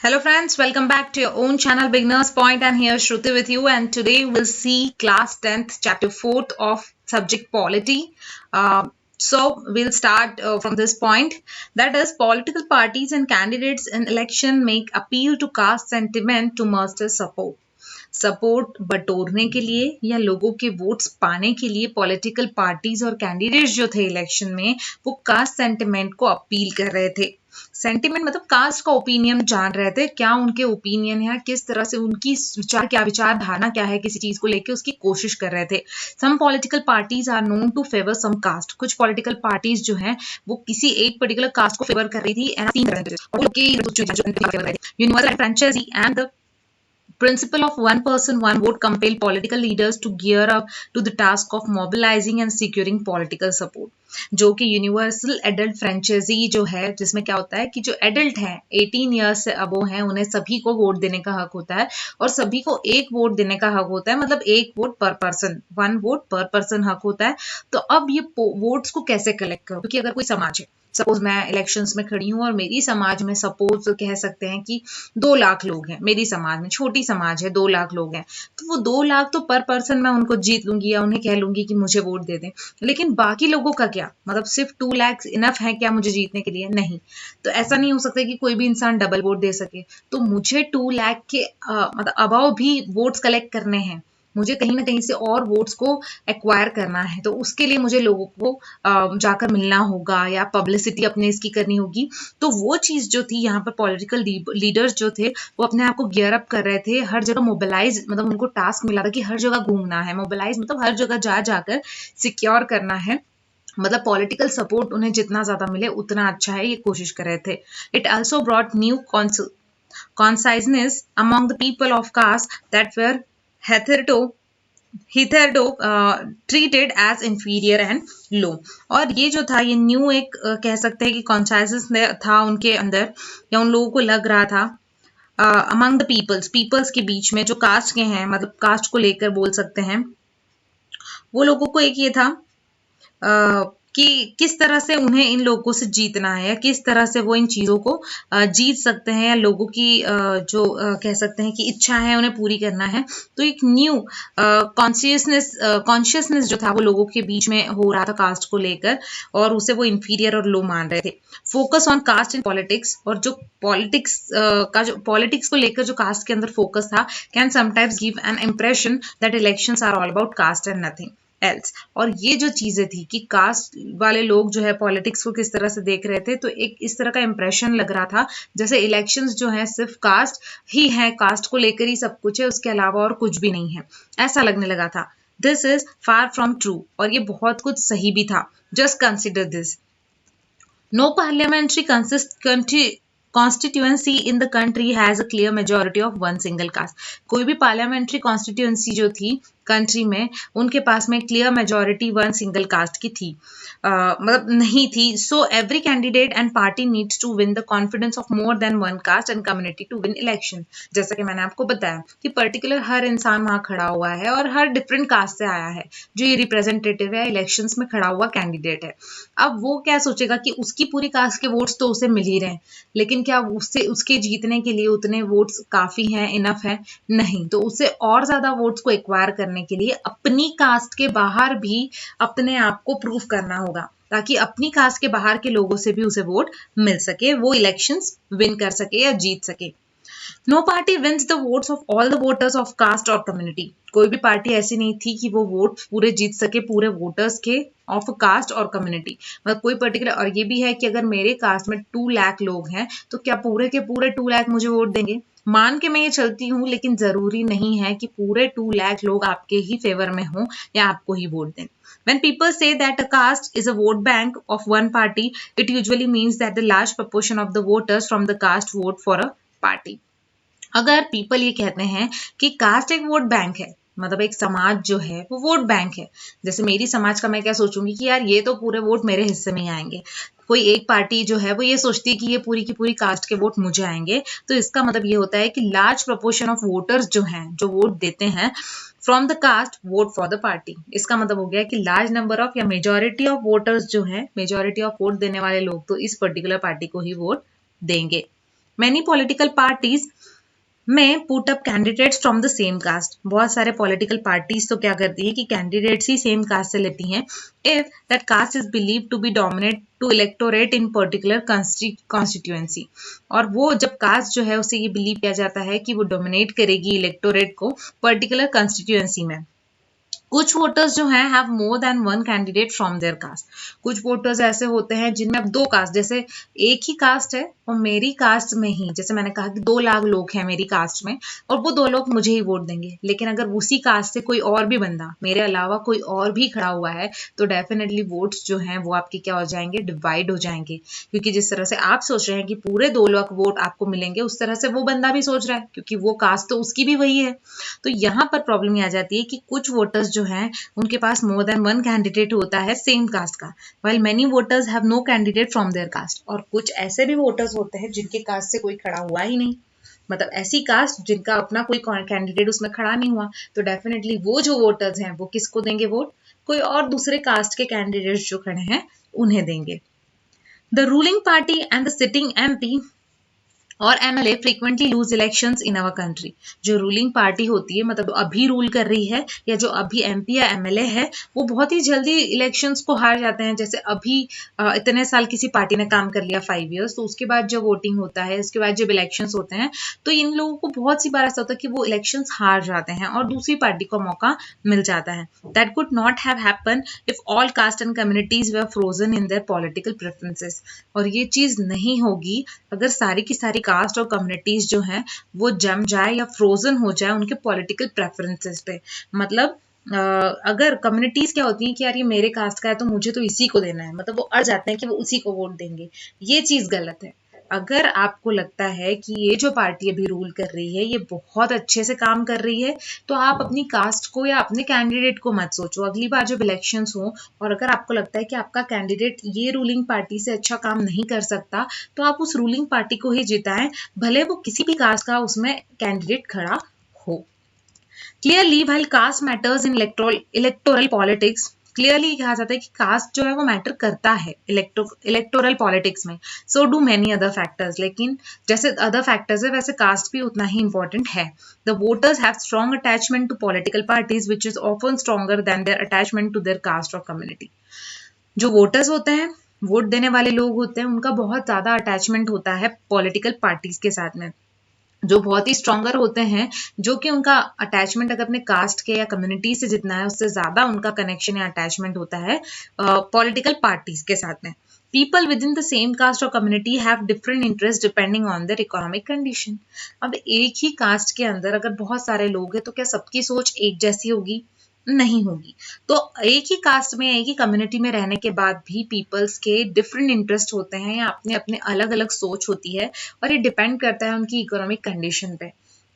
Hello friends, welcome back to your own channel Beginners Point, and here Shruti with you, and today we'll see class 10th chapter 4th of subject polity. So we'll start from this point, that is political parties and candidates in election make appeal to caste sentiment to muster support. Support बटोरने के लिए या लोगों के votes पाने के लिए political parties और कैंडिडेट्स जो थे इलेक्शन में वो कास्ट सेंटिमेंट को अपील कर रहे थे। सेंटिमेंट मतलब कास्ट का ओपिनियन जान रहे थे, क्या उनके ओपिनियन है, किस तरह से उनकी विचार धारणा क्या है किसी चीज को लेके, उसकी कोशिश कर रहे थे। Some political parties are known to favour some caste. कुछ पॉलिटिकल पार्टीज जो है वो किसी एक पर्टिकुलर कास्ट को फेवर कर रही थी। Universal franchise and the principle of one person one vote compel political leaders to gear up to the task of mobilizing and securing political support, जो कि यूनिवर्सल एडल्ट फ्रेंचाइजी जो है, जिसमें क्या होता है कि जो एडल्ट हैं 18 ईयर्स से अबो हैं उन्हें सभी को वोट देने का हक होता है और सभी को एक वोट देने का हक होता है, मतलब एक वोट पर पर्सन, वन वोट पर पर्सन हक होता है। तो अब ये वोट्स को कैसे कलेक्ट करो, क्योंकि अगर कोई समाज है, सपोज मैं इलेक्शंस में खड़ी हूँ और मेरी समाज में सपोज कह सकते हैं कि 2 लाख लोग हैं, मेरी समाज में छोटी समाज है 2 लाख लोग हैं, तो वो 2 लाख तो पर पर्सन मैं उनको जीत लूंगी या उन्हें कह लूंगी कि मुझे वोट दे दें, लेकिन बाकी लोगों का क्या, मतलब सिर्फ 2 लाख इनफ है क्या मुझे जीतने के लिए? नहीं। तो ऐसा नहीं हो सकता कि कोई भी इंसान डबल वोट दे सके। तो मुझे 2 लाख के मतलब अबाव भी वोट्स कलेक्ट करने हैं, मुझे कहीं ना कहीं से और वोट्स को एक्वायर करना है। तो उसके लिए मुझे लोगों को जाकर मिलना होगा या पब्लिसिटी अपने इसकी करनी होगी। तो वो चीज जो थी यहाँ पर पॉलिटिकल लीडर्स जो थे वो अपने आप को गियर अप कर रहे थे, हर जगह मोबिलाइज, मतलब उनको टास्क मिला था कि हर जगह घूमना है। मोबिलाइज मतलब हर जगह जाकर सिक्योर करना है, मतलब पॉलिटिकल सपोर्ट उन्हें जितना ज्यादा मिले उतना अच्छा है, ये कोशिश कर रहे थे। It also brought new consciousness among the people of caste that were hitherto treated as inferior and low। और ये जो था ये न्यू एक कह सकते हैं कि कॉन्शियसनेस था उनके अंदर, या उन लोगों को लग रहा था अमंग द पीपल्स के बीच में जो कास्ट के हैं, मतलब कास्ट को लेकर बोल सकते हैं, वो लोगों को एक ये था कि किस तरह से उन्हें इन लोगों से जीतना है या किस तरह से वो इन चीजों को जीत सकते हैं, या लोगों की जो कह सकते हैं कि इच्छा है उन्हें पूरी करना है। तो एक न्यू कॉन्शियसनेस जो था वो लोगों के बीच में हो रहा था कास्ट को लेकर, और उसे वो इंफीरियर और लो मान रहे थे। Focus on caste in politics, और जो पॉलिटिक्स को लेकर जो कास्ट के अंदर फोकस था, can sometimes give an impression that elections are all about caste and nothing else. और ये जो चीजें थी कि कास्ट वाले लोग जो है पॉलिटिक्स को किस तरह से देख रहे थे, तो एक इस तरह का इंप्रेशन लग रहा था जैसे इलेक्शंस जो है सिर्फ कास्ट ही है, कास्ट को लेकर ही सब कुछ है, उसके अलावा और कुछ भी नहीं है, ऐसा लगने लगा था। This is far from true, और ये बहुत कुछ सही भी था। Just consider this, no parliamentary constituency in the country has a clear majority of one single caste। कोई भी पार्लियामेंट्री कॉन्स्टिट्यूएंसी जो थी कंट्री में, उनके पास में clear majority one single caste की थी, मतलब नहीं थी। So every candidate and party needs to win the confidence of more than one caste and community to win election. जैसा कि मैंने आपको बताया कि पर्टिकुलर हर इंसान वहां खड़ा हुआ है और हर डिफरेंट कास्ट से आया है, जो ये रिप्रेजेंटेटिव है, इलेक्शंस में खड़ा हुआ कैंडिडेट है। अब वो क्या सोचेगा कि उसकी पूरी कास्ट के वोट्स तो उसे मिल ही रहे हैं, लेकिन क्या उससे उसके जीतने के लिए उतने वोट्स काफी हैं, इनफ है? नहीं। तो उसे और ज्यादा वोट्स को एक्वायर करने के लिए अपनी कास्ट के बाहर भी अपने आप को प्रूफ करना होगा, ताकि अपनी कास्ट के बाहर के लोगों से भी उसे वोट मिल सके, वो इलेक्शंस विन कर सके या जीत सके। No party wins the votes of all the voters of caste और कम्युनिटी। कोई भी पार्टी ऐसी नहीं थी कि वो वोट पूरे जीत सके, पूरे वोटर्स के ऑफ कास्ट और कम्युनिटी, मतलब कोई पर्टिकुलर। और ये भी है कि अगर मेरे कास्ट में 2 लाख लोग हैं तो क्या पूरे के पूरे 2 लाख मुझे वोट देंगे? मान के मैं ये चलती हूँ, लेकिन जरूरी नहीं है कि पूरे 2 लाख लोग आपके ही फेवर में हों या आपको ही वोट दें। When people say that a caste is a vote bank of one party, it usually means that the large proportion of the voters from the caste vote for a party। अगर people ये कहते हैं कि cast एक vote bank है, मतलब एक समाज जो है वो वोट बैंक है, जैसे मेरी समाज का मैं क्या सोचूंगी कि यार ये तो पूरे वोट मेरे हिस्से में ही आएंगे, कोई एक पार्टी जो है वो ये सोचती है कि ये पूरी की पूरी कास्ट के वोट मुझे आएंगे, तो इसका मतलब ये होता है कि लार्ज प्रोपोर्शन ऑफ वोटर्स जो हैं, जो वोट देते हैं from the caste vote for the party. इसका मतलब हो गया कि लार्ज नंबर ऑफ या मेजोरिटी ऑफ वोटर्स जो है, मेजोरिटी ऑफ वोट देने वाले लोग तो इस पर्टिकुलर पार्टी को ही वोट देंगे। Many political parties में put up candidates from the same caste. बहुत सारे पॉलिटिकल पार्टीज तो क्या करती है कि कैंडिडेट्स ही सेम कास्ट से लेती हैं if that caste is believe to be dominate to electorate in particular constituency. और वो जब कास्ट जो है उसे ये बिलीव किया जाता है कि वो डोमिनेट करेगी इलेक्टोरेट को पर्टिकुलर कॉन्स्टिट्यूएंसी में। कुछ वोटर्स जो हैं have more than one candidate from their caste. कुछ वोटर्स ऐसे होते हैं जिनमें अब दो कास्ट, जैसे एक ही कास्ट है और मेरी कास्ट में ही, जैसे मैंने कहा कि 2 लाख लोग हैं मेरी कास्ट में और वो 2 लोग मुझे ही वोट देंगे, लेकिन अगर उसी कास्ट से कोई और भी बंदा मेरे अलावा कोई और भी खड़ा हुआ है तो डेफिनेटली वोट्स जो हैं वो आपके क्या हो जाएंगे, डिवाइड हो जाएंगे। क्योंकि जिस तरह से आप सोच रहे हैं कि पूरे 2 लाख वोट आपको मिलेंगे, उस तरह से वो बंदा भी सोच रहा है, क्योंकि वो कास्ट तो उसकी भी वही है। तो यहाँ पर प्रॉब्लम आ जाती है कि कुछ वोटर्स जो हैं उनके पास मोर देन वन कैंडिडेट होता है सेम कास्ट का, while many voters have no candidate from their caste। और कुछ ऐसे भी वोटर्स होते हैं जिनके कास्ट से कोई खड़ा हुआ ही नहीं, मतलब ऐसी कास्ट जिनका अपना कोई कैंडिडेट उसमें खड़ा नहीं हुआ, तो डेफिनेटली वो जो वोटर्स हैं वो किसको देंगे वोट, कोई और दूसरे कास्ट के कैंडिडेट्स जो खड़े हैं उन्हें देंगे। The ruling party and the sitting MP और MLA frequently lose elections in our country. जो रूलिंग पार्टी होती है, मतलब अभी रूल कर रही है, या जो अभी एमपी या एमएलए है, वो बहुत ही जल्दी इलेक्शंस को हार जाते हैं। जैसे अभी इतने साल किसी पार्टी ने काम कर लिया 5 इयर्स, तो उसके बाद जब वोटिंग होता है, उसके बाद जब इलेक्शंस होते हैं, तो इन लोगों को बहुत सी बार ऐसा होता है कि वो इलेक्शंस हार जाते हैं और दूसरी पार्टी को मौका मिल जाता है। That could not have happen if all cast and communities were frozen in their political preferences. और ये चीज नहीं होगी अगर सारी की सारी कास्ट और कम्युनिटीज जो हैं वो जम जाए या फ्रोजन हो जाए उनके पॉलिटिकल प्रेफरेंसेस पे। मतलब अगर कम्युनिटीज क्या होती हैं कि यार ये मेरे कास्ट का है तो मुझे तो इसी को देना है, मतलब वो अड़ जाते हैं कि वो उसी को वोट देंगे। ये चीज गलत है। अगर आपको लगता है कि ये जो पार्टी अभी रूल कर रही है ये बहुत अच्छे से काम कर रही है, तो आप अपनी कास्ट को या अपने कैंडिडेट को मत सोचो। अगली बार जब इलेक्शंस हो और अगर आपको लगता है कि आपका कैंडिडेट ये रूलिंग पार्टी से अच्छा काम नहीं कर सकता, तो आप उस रूलिंग पार्टी को ही जिताएं, भले वो किसी भी कास्ट का उसमें कैंडिडेट खड़ा हो। Clearly while caste matters in electoral politics, clearly कहा जाता है कि कास्ट जो है वो मैटर करता है इलेक्टोरल पॉलिटिक्स में। So do many other factors, लेकिन जैसे अदर फैक्टर्स है वैसे कास्ट भी उतना ही इंपॉर्टेंट है। The voters have strong attachment to political parties which is often stronger than their attachment to their caste और कम्युनिटी। जो वोटर्स होते हैं, वोट देने वाले लोग होते हैं, उनका बहुत ज्यादा अटैचमेंट होता है पॉलिटिकल पार्टीज के साथ में, जो बहुत ही स्ट्रॉन्गर होते हैं, जो कि उनका अटैचमेंट अगर अपने कास्ट के या कम्युनिटी से जितना है उससे ज्यादा उनका कनेक्शन या अटैचमेंट होता है पॉलिटिकल पार्टीज के साथ में। People with in the same caste और community have different interest depending on their economic condition. अब एक ही कास्ट के अंदर अगर बहुत सारे लोग हैं तो क्या सबकी सोच एक जैसी होगी? नहीं होगी। तो एक ही कास्ट में, एक ही कम्युनिटी में रहने के बाद भी पीपल्स के डिफरेंट इंटरेस्ट होते हैं या अपने अपने अलग अलग सोच होती है, और ये डिपेंड करता है उनकी इकोनॉमिक कंडीशन पे,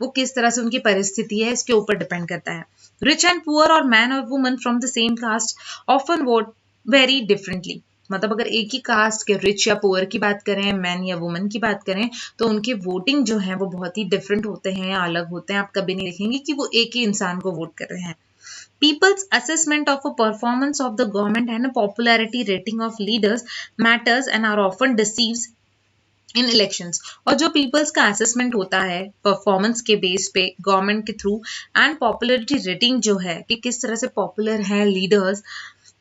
वो किस तरह से उनकी परिस्थिति है इसके ऊपर डिपेंड करता है। रिच एंड पुअर और मैन और woman from the same caste often vote very differently. मतलब अगर एक ही कास्ट के रिच या पुअर की बात करें, मैन या वुमन की बात करें, तो उनके वोटिंग जो है वो बहुत ही डिफरेंट होते हैं या अलग होते हैं। आप कभी नहीं देखेंगे कि वो एक ही इंसान को वोट कर रहे हैं। People's assessment of a performance of the government and a popularity rating of leaders matters and are often deceived in elections. और जो पीपल्स का असेसमेंट होता है परफॉर्मेंस के बेस पे गवर्नमेंट के थ्रू, एंड पॉपुलरिटी रेटिंग जो है कि किस तरह से पॉपुलर हैं लीडर्स,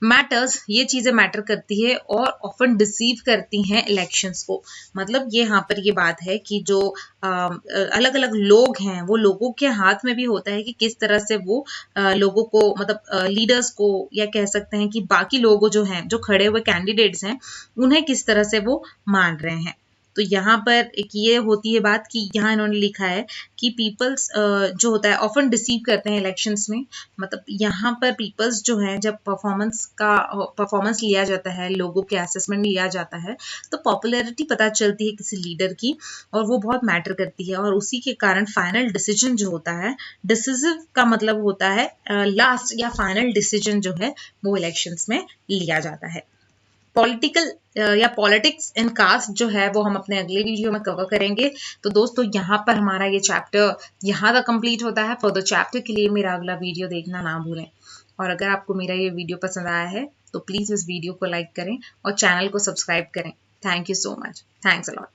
मैटर्स, ये चीजें मैटर करती है और ऑफन डिसीव करती हैं इलेक्शंस को। मतलब ये यहाँ पर ये बात है कि जो अलग अलग लोग हैं वो लोगों के हाथ में भी होता है कि किस तरह से वो लोगों को, मतलब लीडर्स को, या कह सकते हैं कि बाकी लोगों जो हैं, जो खड़े हुए कैंडिडेट्स हैं, उन्हें किस तरह से वो मान रहे हैं। तो यहाँ पर एक ये होती है बात कि यहाँ इन्होंने लिखा है कि पीपल्स जो होता है ऑफन डिसीव करते हैं इलेक्शंस में। मतलब यहाँ पर पीपल्स जो है, जब परफॉर्मेंस लिया जाता है, लोगों के असेसमेंट लिया जाता है, तो पॉपुलैरिटी पता चलती है किसी लीडर की, और वो बहुत मैटर करती है, और उसी के कारण फाइनल डिसीजन जो होता है, डिसिसिव का मतलब होता है लास्ट या फाइनल डिसीजन जो है वो इलेक्शंस में लिया जाता है। पॉलिटिकल या पॉलिटिक्स इन कास्ट जो है वो हम अपने अगले वीडियो में कवर करेंगे। तो दोस्तों यहाँ पर हमारा ये चैप्टर यहाँ तक कंप्लीट होता है। फर्दर चैप्टर के लिए मेरा अगला वीडियो देखना ना भूलें, और अगर आपको मेरा ये वीडियो पसंद आया है तो प्लीज़ इस वीडियो को लाइक करें और चैनल को सब्सक्राइब करें। Thank you so much. Thanks a lot.